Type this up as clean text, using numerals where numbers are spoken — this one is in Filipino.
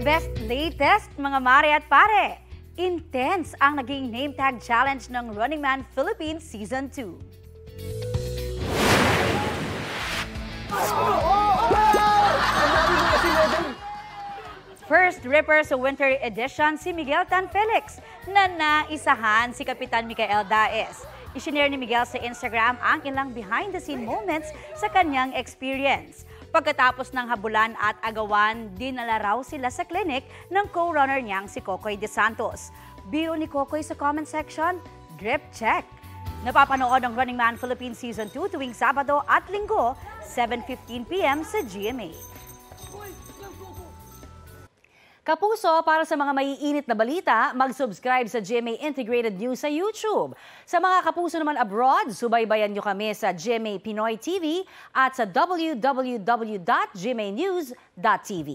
best latest, mga mare at pare! Intense ang naging name tag challenge ng Running Man Philippines Season 2. First ripper sa winter edition si Miguel Tan Felix na naisahan si Kapitan Micael Daes. Isinare ni Miguel sa Instagram ang ilang behind-the-scene moments sa kanyang experience. Pagkatapos ng habulan at agawan, dinala raw sila sa clinic ng co-runner niyang si Kokoy De Santos. Biro ni Kokoy sa comment section, drip check. Napapanood ang Running Man Philippines Season 2 tuwing Sabado at Linggo, 7:15 p.m. sa GMA. Kapuso, para sa mga maiinit na balita, mag-subscribe sa GMA Integrated News sa YouTube. Sa mga kapuso naman abroad, subaybayan nyo kami sa GMA Pinoy TV at sa www.gmanews.tv.